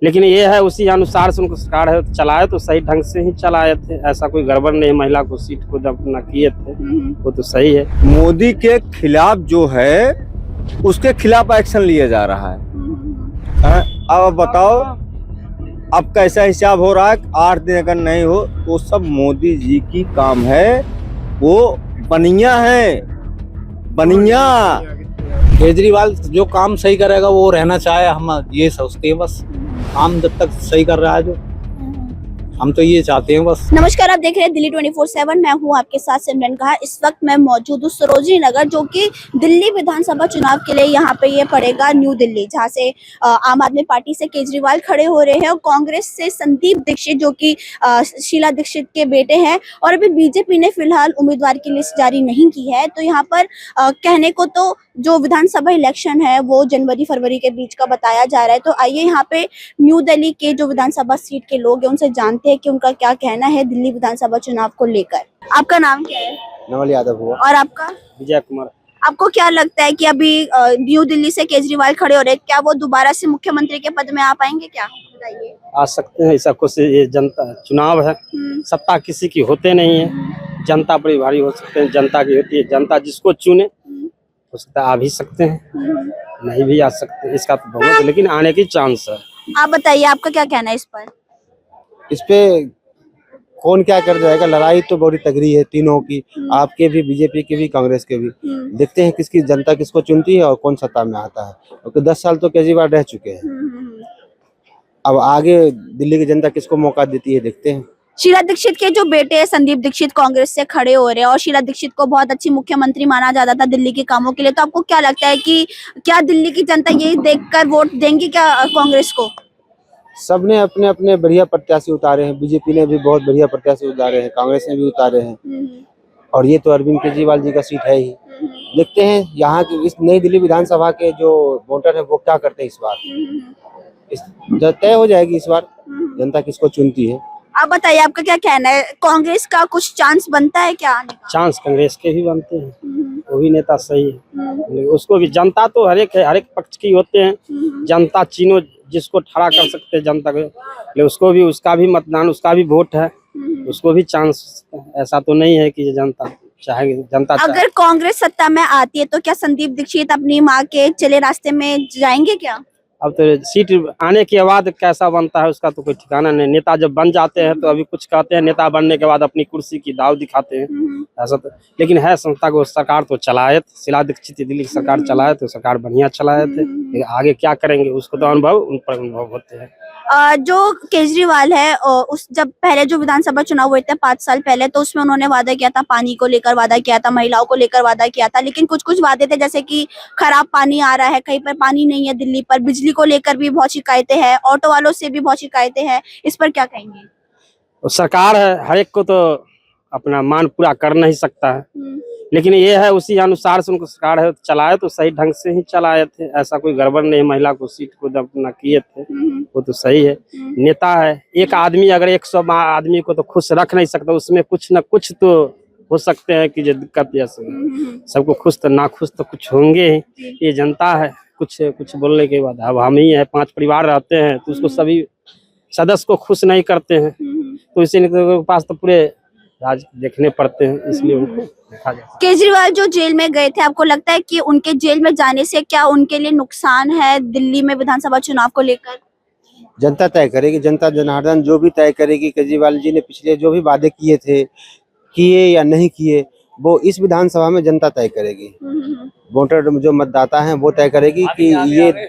लेकिन ये है उसी अनुसार से उनको सरकार है चलाए तो सही ढंग से ही चलाए थे, ऐसा कोई गड़बड़ नहीं। महिला को सीट को जब अपना किए थे वो तो सही है। मोदी के खिलाफ जो है उसके खिलाफ एक्शन लिया जा रहा है। अब बताओ अब कैसा हिसाब हो रहा है। 8 दिन अगर नहीं हो तो सब मोदी जी की काम है, वो बनिया है, बनिया। केजरीवाल जो काम सही करेगा वो रहना चाहे, हम ये सोचते हैं बस। काम जब तक सही कर रहा है जो, हम तो ये चाहते हैं बस। नमस्कार, आप देख रहे हैं दिल्ली 24/7। मैं हूं आपके साथ सिमरन कहा। इस वक्त मैं मौजूद हूं सरोजनी नगर, जो कि दिल्ली विधानसभा चुनाव के लिए यहाँ पे ये पड़ेगा न्यू दिल्ली, जहाँ से आम आदमी पार्टी से केजरीवाल खड़े हो रहे हैं और कांग्रेस से संदीप दीक्षित जो कि शीला दीक्षित के बेटे हैं। और अभी बीजेपी ने फिलहाल उम्मीदवार की लिस्ट जारी नहीं की है। तो यहाँ पर कहने को तो जो विधानसभा इलेक्शन है वो जनवरी-फरवरी के बीच का बताया जा रहा है। तो आइए यहाँ पे न्यू दिल्ली के जो विधानसभा सीट के लोग हैं उनसे जानते हैं कि उनका क्या कहना है दिल्ली विधानसभा चुनाव को लेकर। आपका नाम क्या है? नवल यादव हुआ। और आपका? विजय कुमार। आपको क्या लगता है कि अभी न्यू दिल्ली से केजरीवाल खड़े हो रहे हैं, क्या वो दोबारा से मुख्यमंत्री के पद में आ पाएंगे? क्या बताइए। आ सकते हैं, ऐसा कुछ ये जनता चुनाव है, सत्ता किसी की होते नहीं है। जनता बड़ी भारी हो सकते हैं, जनता की होती है। जनता जिसको चुने हो सकता है आ भी सकते हैं, नहीं भी आ सकते, इसका तो बहुत है, लेकिन आने की चांस है। आप बताइए, आपका क्या कहना है इस पर? इस पे कौन क्या कर जाएगा। लड़ाई तो बड़ी तगड़ी है तीनों की, आपके भी, बीजेपी की भी, कांग्रेस के भी। देखते हैं किसकी जनता किसको चुनती है और कौन सत्ता में आता है, क्योंकि 10 साल तो केजरीवाल रह चुके हैं। अब आगे दिल्ली की जनता किसको मौका देती है, देखते हैं। शीला दीक्षित के जो बेटे हैं संदीप दीक्षित कांग्रेस से खड़े हो रहे हैं और शीला दीक्षित को बहुत अच्छी मुख्यमंत्री माना जाता था दिल्ली के कामों के लिए। तो आपको क्या लगता है कि क्या दिल्ली की जनता यही देखकर वोट देंगी क्या कांग्रेस को? सबने अपने अपने बढ़िया प्रत्याशी उतारे हैं। बीजेपी ने भी बहुत बढ़िया प्रत्याशी उतारे हैं, कांग्रेस ने भी उतारे हैं, और ये तो अरविंद केजरीवाल जी का सीट है ही। देखते हैं यहाँ की इस नई दिल्ली विधानसभा के जो वोटर है वो क्या करते हैं इस बार। तय हो जाएगी इस बार जनता किसको चुनती है। आप बताइए, आपका क्या कहना है? कांग्रेस का कुछ चांस बनता है क्या आने का? चांस कांग्रेस के भी बनते हैं, वो भी नेता सही है। उसको भी जनता तो हर एक पक्ष की होते हैं। जनता चीनो जिसको खड़ा कर सकते हैं जनता को, लेकिन उसको भी, उसका भी मतदान, उसका भी वोट है, उसको भी चांस। ऐसा तो नहीं है कि जनता चाहेगी। जनता अगर कांग्रेस सत्ता में आती है तो क्या संदीप दीक्षित अपनी माँ के चले रास्ते में जाएंगे क्या? अब तो सीट आने के बाद कैसा बनता है उसका तो कोई ठिकाना नहीं। नेता जब बन जाते हैं तो अभी कुछ कहते हैं, नेता बनने के बाद अपनी कुर्सी की दाव दिखाते हैं, ऐसा तो। लेकिन है संस्था को सरकार तो चलाए, शीला दीक्षित दिल्ली की सरकार चलाए तो सरकार बढ़िया चलाए थे। आगे क्या करेंगे उसको तो उन पर अनुभव होते हैं। जो केजरीवाल है उस जब पहले जो विधानसभा चुनाव हुए थे 5 साल पहले, तो उसमें उन्होंने वादा किया था, पानी को लेकर वादा किया था, महिलाओं को लेकर वादा किया था। लेकिन कुछ वादे थे जैसे कि खराब पानी आ रहा है, कहीं पर पानी नहीं है दिल्ली पर, बिजली को लेकर भी बहुत शिकायतें हैं, ऑटो वालों से भी बहुत शिकायतें हैं। इस पर क्या कहेंगे? तो सरकार है, हर एक को तो अपना मान पूरा कर नहीं सकता है, लेकिन ये है उसी अनुसार से उनको सरकार है चलाए तो सही ढंग से ही चलाए थे, ऐसा कोई गड़बड़ नहीं। महिला को सीट को जब अपना किए थे वो तो सही है। नेता है, एक आदमी अगर 100 आदमी को तो खुश रख नहीं सकता, उसमें कुछ न कुछ तो हो सकते हैं कि जो दिक्कत या सबको खुश तो ना खुश तो कुछ होंगे ही। ये जनता है, कुछ बोलने के बाद अब हम ही है, 5 परिवार रहते हैं तो उसको सभी सदस्य को खुश नहीं करते हैं, तो इसीलिए पास तो पूरे राज देखने पड़ते हैं, इसलिए उनको देखा जाए। केजरीवाल जो जेल में गए थे, आपको लगता है कि उनके जेल में जाने से क्या उनके लिए नुकसान है दिल्ली में विधानसभा चुनाव को लेकर? जनता तय करेगी, जनता जनार्दन जो भी तय करेगी। केजरीवाल जी ने पिछले जो भी वादे किए थे, किए या नहीं किए, वो इस विधानसभा में जनता तय करेगी। वोटर जो मतदाता हैं वो तय करेगी कि ये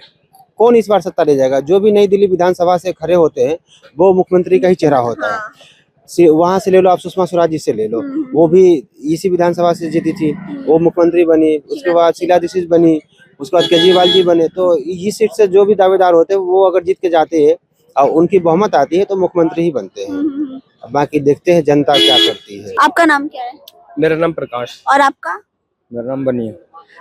कौन इस बार सत्ता ले जाएगा। जो भी नई दिल्ली विधानसभा से खड़े होते हैं वो मुख्यमंत्री का ही चेहरा होता है। वहां से ले लो आप, सुषमा स्वराज जी से ले लो, वो भी इसी विधानसभा से जीती थी, वो मुख्यमंत्री बनी। उसके बाद शीला दीक्षित बनी, उसके बाद केजरीवाल जी बने। तो इस सीट से जो भी दावेदार होते हैं वो अगर जीत के जाते हैं और उनकी बहुमत आती है तो मुख्यमंत्री ही बनते हैं। बाकी देखते हैं जनता क्या करती है। आपका नाम क्या है? मेरा नाम प्रकाश। और आपका? मेरा नाम बनिया।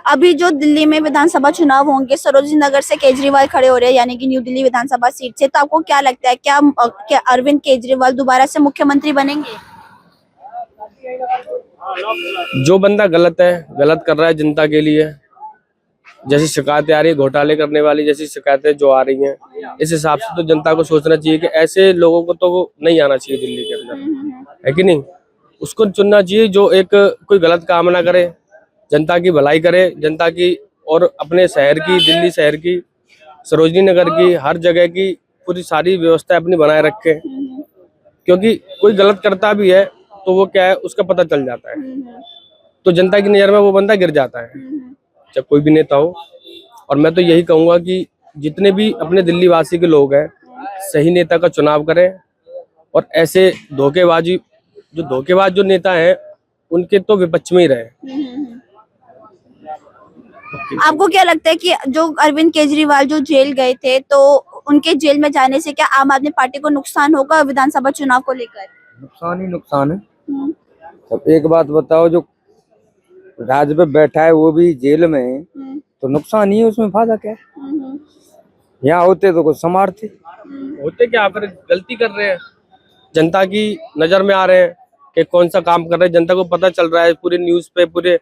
अभी जो दिल्ली में विधानसभा चुनाव होंगे, सरोजनी नगर से केजरीवाल खड़े हो रहे हैं, यानी कि न्यू दिल्ली विधानसभा सीट से, तो आपको क्या लगता है क्या अरविंद केजरीवाल दोबारा से मुख्यमंत्री बनेंगे? जो बंदा गलत है, गलत कर रहा है जनता के लिए, जैसी शिकायतें आ रही है, घोटाले करने वाली जैसी शिकायतें जो आ रही हैं, इस हिसाब से तो जनता को सोचना चाहिए कि ऐसे लोगों को तो नहीं आना चाहिए दिल्ली के अंदर, है कि नहीं। उसको चुनना चाहिए जो एक कोई गलत काम ना करे, जनता की भलाई करे, जनता की और अपने शहर की, दिल्ली शहर की, सरोजनी नगर की, हर जगह की पूरी सारी व्यवस्था अपनी बनाए रखे। क्योंकि कोई गलत करता भी है तो वो क्या है, उसका पता चल जाता है, तो जनता की नज़र में वो बंदा गिर जाता है, चाहे कोई भी नेता हो। और मैं तो यही कहूँगा कि जितने भी अपने दिल्ली वासी के लोग हैं, सही नेता का चुनाव करें, और ऐसे धोखेबाज जो नेता हैं उनके तो विपक्ष में ही रहे। आपको क्या लगता है कि जो अरविंद केजरीवाल जो जेल गए थे, तो उनके जेल में जाने से क्या आम आदमी पार्टी को नुकसान होगा विधानसभा चुनाव को लेकर? नुकसान ही नुकसान है। अब एक बात बताओ, जो राज पे बैठा है वो भी जेल में है, तो नुकसान ही है, उसमें फायदा क्या है? यहाँ होते तो कुछ संभालते। होते क्या, फिर गलती कर रहे हैं, जनता की नजर में आ रहे हैं कि कौन सा काम कर रहे हैं, जनता को पता चल रहा है, पूरे न्यूज पे पूरे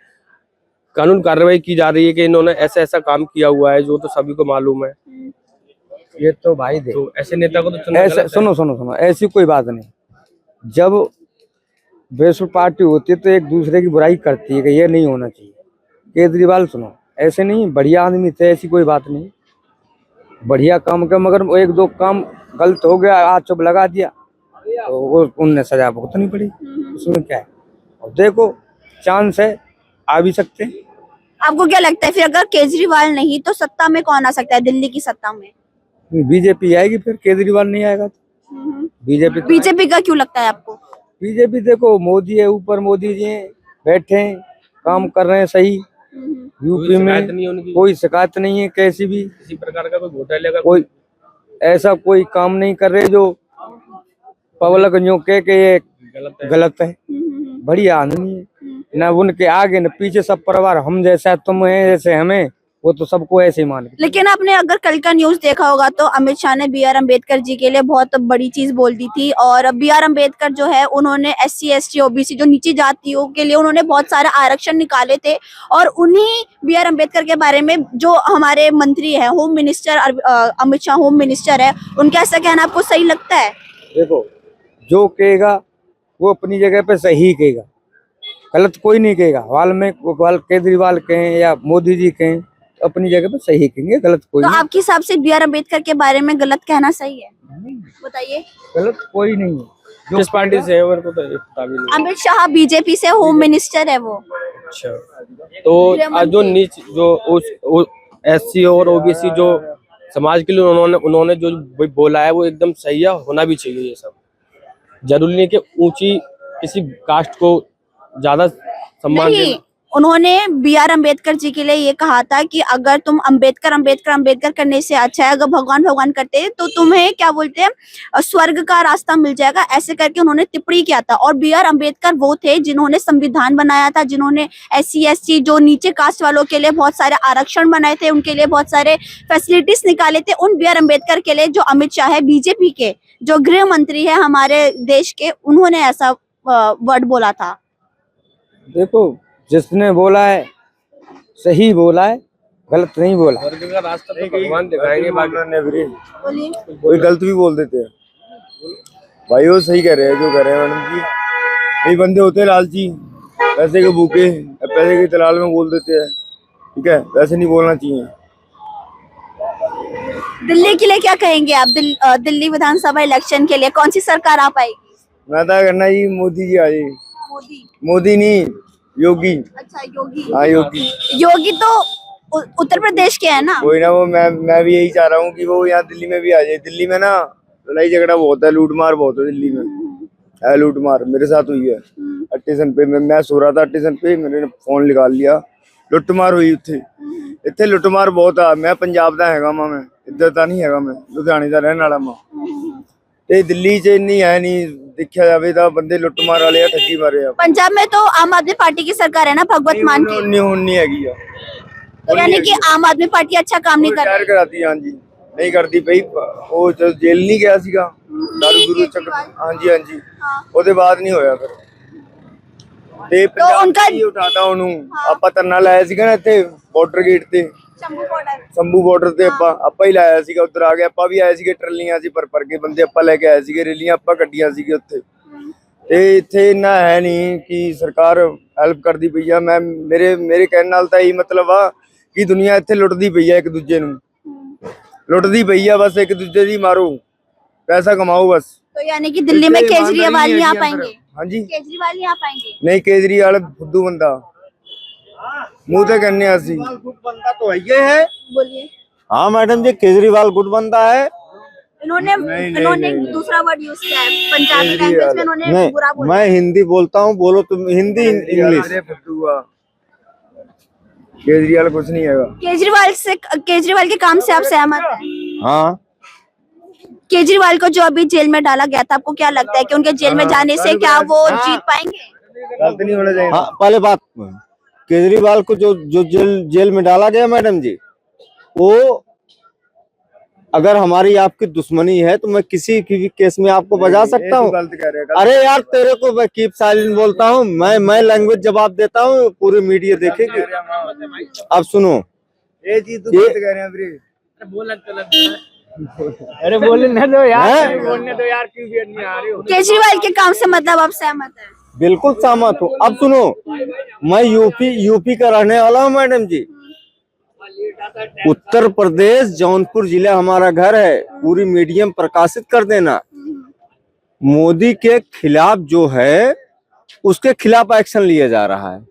कानून कार्रवाई की जा रही है कि इन्होंने ऐसा ऐसा काम किया हुआ है, जो तो सभी को मालूम है। ये तो भाई दे, तो ऐसे नेता को तो चुनना ऐसा गलत है। सुनो, ऐसी कोई बात नहीं। जब बेसुर पार्टी होती है तो एक दूसरे की बुराई करती है कि ये नहीं होना चाहिए। केजरीवाल सुनो, ऐसे नहीं, बढ़िया आदमी थे, ऐसी कोई बात नहीं, बढ़िया काम का, मगर एक दो काम गलत हो गया, आज चुप लगा दिया, तो वो उनने सजा भुगतनी पड़ी, उसमें क्या है। और देखो, चांस है, आ भी सकते हैं। आपको क्या लगता है फिर अगर केजरीवाल नहीं तो सत्ता में कौन आ सकता है दिल्ली की सत्ता में? बीजेपी आएगी, फिर केजरीवाल नहीं आएगा तो बीजेपी का क्यों लगता है आपको? बीजेपी देखो, मोदी है ऊपर, मोदी जी हैं, बैठे हैं, काम कर रहे हैं सही। यूपी शिकायत नहीं में उनकी, कोई शिकायत नहीं है, कैसी भी किसी प्रकार का कोई घोटाले का कोई ऐसा कोई काम नहीं कर रहे जो पब्लिक जो के ये गलत है। बढ़िया आदमी है, न उनके आगे न पीछे, सब परिवार हम जैसा तुम है जैसे हमें, वो तो सबको ऐसे ही मान के। लेकिन आपने अगर कल का न्यूज देखा होगा तो अमित शाह ने बी आर अम्बेडकर जी के लिए बहुत बड़ी चीज बोल दी थी, और बी आर अम्बेडकर जो है उन्होंने SC ST OBC जो नीची जातियों के लिए उन्होंने बहुत सारे आरक्षण निकाले थे। और उन्हीं बी आर अम्बेडकर के बारे में जो हमारे मंत्री है, home minister Amit Shah home minister है, उनका ऐसा कहना आपको सही लगता है? देखो, जो कहेगा वो अपनी जगह पे सही कहेगा, गलत कोई नहीं कहेगा। केजरीवाल कहें या मोदी जी कहें, अपनी जगह पे सही कहेंगे, गलत कोई तो नहीं। आपके हिसाब से बी आर अम्बेडकर के बारे में गलत कहना सही है? बताइए। गलत कोई नहीं है। किस पार्टी से है, मेरे को तो ये पता भी नहीं। अमित शाह बीजेपी से होम मिनिस्टर है वो। अच्छा, तो आज जो नीच जो SC और OBC जो समाज के लिए उन्होंने जो बोला है वो एकदम सही है, होना भी चाहिए। ये सब जरूरी नहीं कि ऊंची किसी कास्ट को ज्यादा सम्मान नहीं, देना। उन्होंने बी आर अम्बेडकर जी के लिए ये कहा था कि अगर तुम अम्बेडकर करने से अच्छा है, अगर भगवान करते तो तुम्हें क्या बोलते हैं स्वर्ग का रास्ता मिल जाएगा, ऐसे करके उन्होंने टिप्पणी किया था। और बी आर अम्बेडकर वो थे जिन्होंने संविधान बनाया था, जिन्होंने SC ST जो नीचे कास्ट वालों के लिए बहुत सारे आरक्षण बनाए थे, उनके लिए बहुत सारे फैसिलिटीज निकाले थे। उन बी आर अम्बेडकर के लिए जो अमित शाह है बीजेपी के जो गृह मंत्री है हमारे देश के, उन्होंने ऐसा वर्ड बोला था। देखो, जिसने बोला है सही बोला है, गलत नहीं बोला। स्वर्ग का रास्ता तो भगवान दिखाएंगे, बाकी कोई गलत भी बोल देते हैं भाई, वो सही कह रहे हैं जो कह रहे हैं मैडम जी। कई बंदे होते हैं लालची, पैसे के भूखे, पैसे के दलाल में बोल देते हैं, ठीक है, वैसे नहीं बोलना चाहिए। दिल्ली के लिए क्या कहेंगे आप? दिल्ली विधानसभा इलेक्शन के लिए कौन सी सरकार आ पाएगी? मैं तो करना जी, मोदी जी आ जाए। मोदी नहीं, योगी। अच्छा, योगी। हाँ, योगी। योगी तो उत्तर प्रदेश के है ना? कोई ना, वो मैं भी यही चाह रहा हूँ कि वो यहाँ दिल्ली में भी आ जाए। दिल्ली में ना लड़ाई झगड़ा बहुत है, लूटमार बहुत है दिल्ली में, है लूटमार। मेरे साथ हुई है स्टेशन पे, मैं सो रहा था स्टेशन पे, मैंने फोन निकाल लिया, लुटमार हुई इतने लुटमार बहुत आ। मैं पंजाब का हैगा मैं इधर का नहीं हैगा, मैं लुधियाने का रहने वाला मैं। ते दिल्ली च नहीं है, नहीं देखा जाए तो बंदे लुटमार वाले आ, ठगी मारे आ। पंजाब में तो आम आदमी पार्टी की सरकार है ना, भगवत मान की। नहीं हैगी आ, तो यानी कि आम आदमी पार्टी अच्छा काम नहीं कर रही। कराती हाँ जी, नहीं करती भाई। वो जेल नहीं गया सीगा, दारू गुरु चक। हाँ जी, हाँ जी, ਉਹਦੇ ਬਾਅਦ ਨਹੀਂ ਹੋਇਆ ਫਿਰ। ਤੇ ਪੰਜਾਬ उनका ਹੀ ਉਠਾਤਾ ਉਹਨੂੰ। ਆਪਾਂ ਧਰਨਾ ਲਾਇਆ ਸੀਗਾ ਨਾ ਇੱਥੇ ਬਾਰਡਰ ਗੇਟ ਤੇ, शंभू बॉर्डर शंभू ਬਾਰਡਰ ਤੇ ਆਪਾਂ ਹੀ ਲਾਇਆ ਸੀਗਾ, ਉੱਧਰ ਆ ਗਏ, ਆਪਾਂ ਵੀ ਆਏ ਸੀਗੇ, ਟਰਲੀਆਂ ਸੀ ਭਰ ਕੇ ਬੰਦੇ ਆਪਾਂ ਲੈ ਕੇ ਆਏ ਸੀਗੇ, ਰੈਲੀਆਂ ਆਪਾਂ ਕੱਢੀਆਂ ਸੀਗੇ ਉੱਥੇ। ਤੇ ਇੱਥੇ ਇੰਨਾ ਹੈ ਨਹੀਂ ਕਿ ਸਰਕਾਰ ਹੈਲਪ ਕਰਦੀ ਪਈ ਆ। ਮੈਂ ਮੇਰੇ ਕਹਿਣ ਨਾਲ ਤਾਂ ਇਹੀ ਮਤਲਬ ਆ ਕਿ ਦੁਨੀਆ ਇੱਥੇ ਲੁੱਟਦੀ ਪਈ ਆ, ਇੱਕ ਦੂਜੇ ਨੂੰ ਲੁੱਟਦੀ ਪਈ ਆ, ਬਸ ਇੱਕ ਦੂਜੇ ਦੀ ਮਾਰੋ, ਪੈਸਾ कमाओ बस। तो यानी कि दिल्ली में केजरीवाल नहीं आ पाएंगे? हाँ जी, केजरीवाल नहीं आ पाएंगे? नहीं, केजरीवाल फुद्दू बंदा, मुंह तो कहने आसी गुड बंदा तो ये है। बोलिए। हाँ मैडम जी, केजरीवाल गुड बंदा है। इन्होंने दूसरा वर्ड यूज किया है पंजाबी लैंग्वेज में, इन्होंने बुरा बोला। मैं हिंदी बोलता हूँ, बोलो तुम हिंदी इंग्लिश। केजरीवाल कुछ नहीं है। केजरीवाल के काम से आप सहमत हैं? हाँ, केजरीवाल को जो अभी जेल में डाला गया था, आपको क्या लगता है कि उनके जेल में जाने से क्या वो जीत पाएंगे? गलत नहीं होना चाहिए। हाँ, पहले बात, केजरीवाल को जो जेल में डाला गया मैडम जी, वो अगर हमारी आपकी दुश्मनी है तो मैं किसी की भी केस में आपको बजा सकता हूँ। अरे यार, तेरे को मैं कीप साइलेंट बोलता हूँ, मैं लैंग्वेज जवाब देता हूँ, पूरी मीडिया देखेगी। अब सुनो, ये चीज तो गलत कह रहे हैं। अरे बोलने दो यार, बोलने दो यार, क्यों नहीं आ रहे हो? केजरीवाल के काम से मतलब आप सहमत हैं? बिल्कुल सहमत हूँ। अब सुनो, मैं यूपी का रहने वाला हूँ मैडम जी। उत्तर प्रदेश जौनपुर जिला हमारा घर है, पूरी मीडियम प्रकाशित कर देना। मोदी के खिलाफ जो है उसके खिलाफ एक्शन लिया जा रहा है।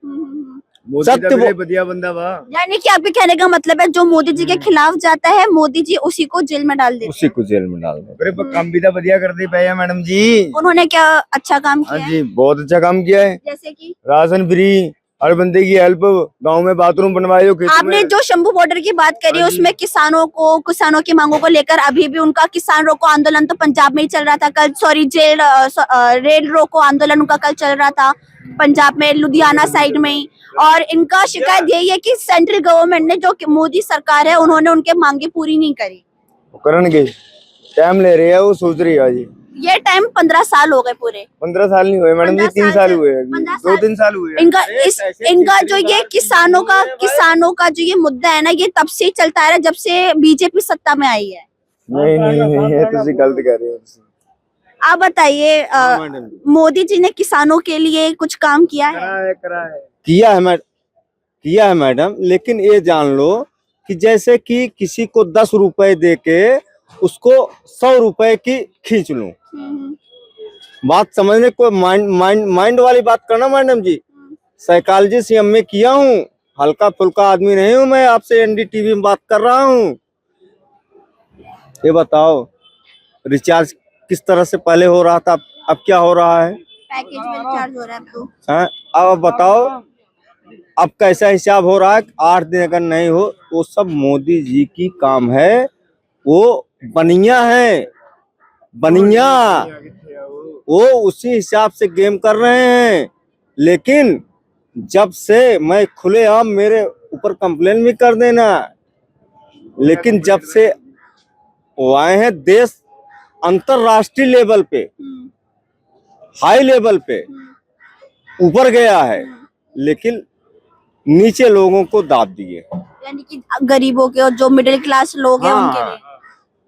सत्य बढ़िया बंदा वाह। यानी कि आपके कहने का मतलब है जो मोदी जी के खिलाफ जाता है, मोदी जी उसी को जेल में डाल देते हैं। उसी को जेल में डाल दे। अरे काम भी तो बढ़िया करते पे है मैडम जी। उन्होंने क्या अच्छा काम किया? हाँ जी, बहुत अच्छा काम किया है। जैसे कि राशन फ्री, हर बंदे की हेल्प, गांव में बाथरूम बनवाए हो। आपने जो शंभू बॉर्डर की बात करी, उसमें किसानों की मांगों को लेकर अभी भी उनका किसान रोको आंदोलन तो पंजाब में ही चल रहा था कल, रेल रोको आंदोलन उनका कल चल रहा था पंजाब में, लुधियाना साइड में ही। और इनका शिकायत यही है कि सेंट्रल गवर्नमेंट ने, जो मोदी सरकार है, उन्होंने उनके मांगे पूरी नहीं करी। करेंगे, टाइम ले रहे हैं, वो सोच रही है जी। ये टाइम 15 साल हो गए पूरे। 15 साल नहीं हुए मैडम जी, 3 साल हुए हैं, 2-3 साल हुए। इनका जो ये किसानों का जो ये मुद्दा है ना, ये तब से चलता है जब से बीजेपी सत्ता में आई है। नहीं, ये तो गलत कह रहे हो। आप बताइए, मोदी जी ने किसानों के लिए कुछ काम किया है? किया है मैडम, लेकिन ये जान लो कि जैसे कि किसी को 10 रुपए दे के उसको 100 रुपए की खींच लूं, बात समझने को माइंड वाली बात करना मैडम जी। साइकोलॉजी से मैं किया हूँ, हल्का फुल्का आदमी नहीं हूँ मैं, आपसे एनडीटीवी में बात कर रहा हूँ। ये बताओ, रिचार्ज किस तरह से पहले हो रहा था, अब क्या हो रहा है? पैकेज में रिचार्ज हो रहा है तो। हाँ, अब बताओ अब कैसा हिसाब हो रहा है? 8 दिन अगर नहीं हो, वो सब मोदी जी की काम है। वो बनिया है, बनिया, वो उसी हिसाब से गेम कर रहे हैं। लेकिन जब से मैं खुलेआम, मेरे ऊपर कंप्लेन भी कर देना, लेकिन जब से वो आए हैं, देश अंतरराष्ट्रीय लेवल पे, हाई लेवल पे ऊपर गया है, लेकिन नीचे लोगों को दाब दिए। यानी कि गरीबों के और जो मिडिल क्लास लोग हैं उनके लिए।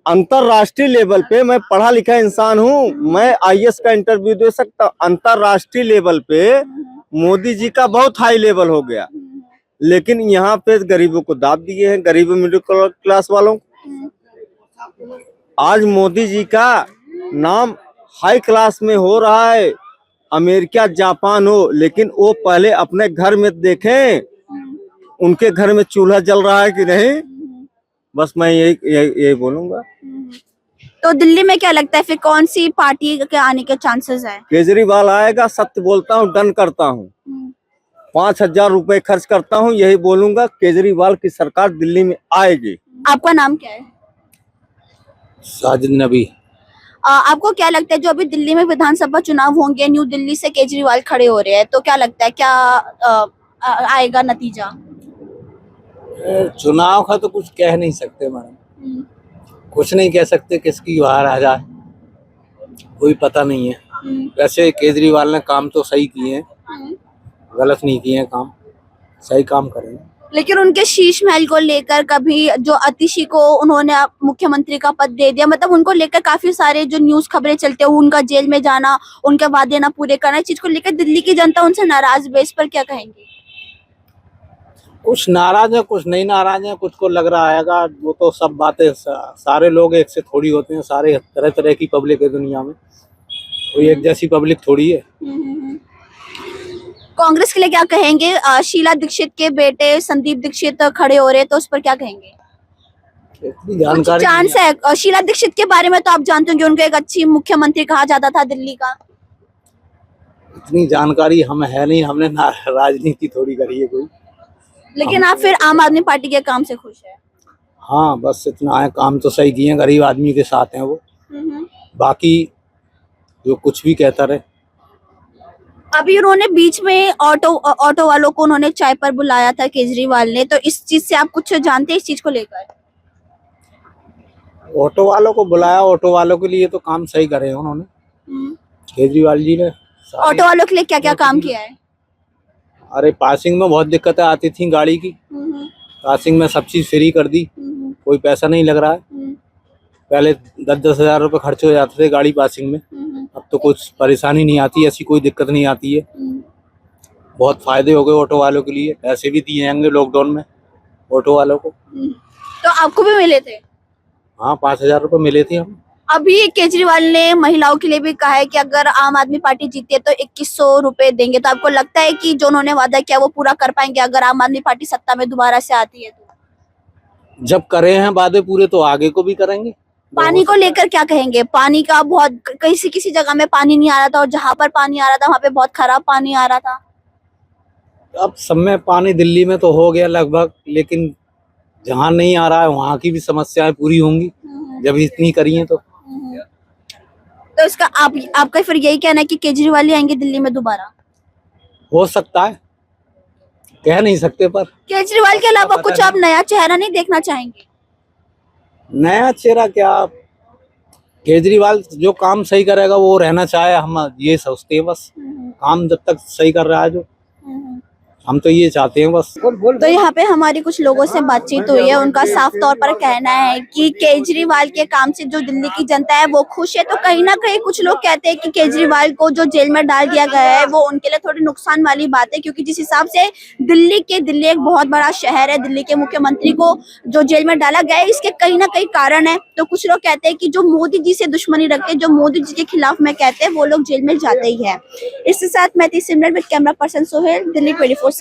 अंतरराष्ट्रीय लेवल पे, मैं पढ़ा लिखा इंसान हूँ, मैं आईएएस का इंटरव्यू दे सकता हूँ। अंतरराष्ट्रीय लेवल पे मोदी जी का बहुत हाई लेवल हो गया, लेकिन यहाँ पे गरीबों को दाब दिए हैं, गरीब मिडिल क्लास वालों को। आज मोदी जी का नाम हाई क्लास में हो रहा है, अमेरिका जापान हो, लेकिन वो पहले अपने घर में देखें, उनके घर में चूल्हा जल रहा है कि नहीं। बस मैं यही बोलूंगा। तो दिल्ली में क्या लगता है फिर कौन सी पार्टी के आने के चांसेस है? केजरीवाल आएगा, सत्य बोलता हूँ, डन करता हूँ। 5,000 रुपए खर्च करता हूँ, यही बोलूंगा, केजरीवाल की सरकार दिल्ली में आएगी। आपका नाम क्या है? साजिद नबी। आपको क्या लगता है जो अभी दिल्ली में विधानसभा चुनाव होंगे, न्यू दिल्ली से केजरीवाल खड़े हो रहे हैं, तो क्या लगता है क्या आएगा नतीजा? चुनाव का तो कुछ कह नहीं सकते मैडम, कुछ नहीं कह सकते, किसकी बाहर आ जाए कोई पता नहीं है। वैसे केजरीवाल ने काम तो सही किए हैं, गलत नहीं किए हैं, काम सही काम करेंगे। लेकिन उनके शीश महल को लेकर कभी जो अतिशी को उन्होंने मुख्यमंत्री का पद दे दिया, मतलब उनको लेकर काफी सारे जो न्यूज खबरें चलते हैं, उनका जेल में जाना, उनके वादे ना पूरे करना, इस चीज को लेकर दिल्ली की जनता उनसे नाराज है। इस पर क्या कहेंगे? कुछ नाराज है, कुछ नहीं नाराज है, कुछ को लग रहा है वो तो सब बातें सारे लोग एक से थोड़ी होते हैं, सारे तरह तरह की पब्लिक है दुनिया में, कोई एक जैसी पब्लिक थोड़ी है। कांग्रेस के लिए क्या कहेंगे? शीला दीक्षित के बेटे संदीप दीक्षित खड़े हो रहे हैं, तो उस पर क्या कहेंगे? इतनी जानकारी चांस है शीला दीक्षित के बारे में तो आप जानते होंगे, उनको एक अच्छी मुख्यमंत्री कहा जाता था दिल्ली का। इतनी जानकारी हमें है नहीं, हमने राजनीति थोड़ी करी है कोई। लेकिन आप फिर आम आदमी पार्टी के काम से खुश है? हाँ बस इतना है, काम तो सही किए हैं, गरीब आदमी के साथ हैं वो, बाकी जो कुछ भी कहता रहे। अभी उन्होंने बीच में ऑटो वालों को उन्होंने चाय पर बुलाया था केजरीवाल ने, तो इस चीज से आप कुछ जानते हैं इस चीज को लेकर? ऑटो वालों को बुलाया, ऑटो वालों के लिए तो काम सही करे हैं उन्होंने, केजरीवाल जी ने। ऑटो वालों के लिए क्या क्या काम किया है? अरे पासिंग में बहुत दिक्कतें आती थी गाड़ी की, पासिंग में सब चीज फ्री कर दी, कोई पैसा नहीं लग रहा है। पहले 10-10 हजार रुपए खर्च हो जाते थे गाड़ी पासिंग में, अब तो कुछ परेशानी नहीं आती, ऐसी कोई दिक्कत नहीं आती है। बहुत फायदे हो गए ऑटो वालों के लिए, पैसे भी दिए जाएंगे लॉकडाउन में ऑटो वालों को। तो आपको भी मिले थे? हाँ 5,000 रुपए मिले थे हम। अभी केजरीवाल ने महिलाओं के लिए भी कहा है कि अगर आम आदमी पार्टी जीती है तो 2100 रुपए देंगे, तो आपको लगता है कि जो उन्होंने वादा किया वो पूरा कर पाएंगे अगर आम आदमी पार्टी सत्ता में दोबारा से आती है तो? जब करे हैं वादे पूरे तो आगे को भी करेंगे। पानी को लेकर क्या कहेंगे? पानी का बहुत किसी जगह में पानी नहीं आ रहा था, और जहां पर पानी आ रहा था वहां पे बहुत खराब पानी आ रहा था। अब सब में पानी दिल्ली में तो हो गया लगभग, लेकिन जहाँ नहीं आ रहा है वहाँ की भी समस्याएं पूरी होंगी जब इतनी करी हैं तो इसका आपका फिर यही कहना है कि केजरीवाल ही आएंगे दिल्ली में दोबारा? हो सकता है, कह नहीं सकते, पर केजरीवाल के अलावा कुछ आप नया चेहरा नहीं देखना चाहेंगे? नया चेहरा क्या, केजरीवाल जो काम सही करेगा वो रहना चाहे, हम ये सोचते हैं बस। काम जब तक सही कर रहा है जो, हम तो ये चाहते हैं बस। तो यहाँ पे हमारी कुछ लोगों से बातचीत हुई है, उनका साफ तौर पर कहना है कि केजरीवाल के काम से जो दिल्ली की जनता है वो खुश है। तो कहीं ना कहीं कुछ लोग कहते हैं कि केजरीवाल को जो जेल में डाल दिया गया है वो उनके लिए थोड़ी नुकसान वाली बात है, क्योंकि जिस हिसाब से दिल्ली एक बहुत बड़ा शहर है, दिल्ली के मुख्यमंत्री को जो जेल में डाला गया है इसके कहीं ना कहीं कारण है। तो कुछ लोग कहते हैं कि जो मोदी जी से दुश्मनी रखते हैं, जो मोदी जी के खिलाफ में कहते हैं, वो लोग जेल में जाते ही है। इसके साथ मैं थी Simran with camera person Sohail, Delhi 24/7।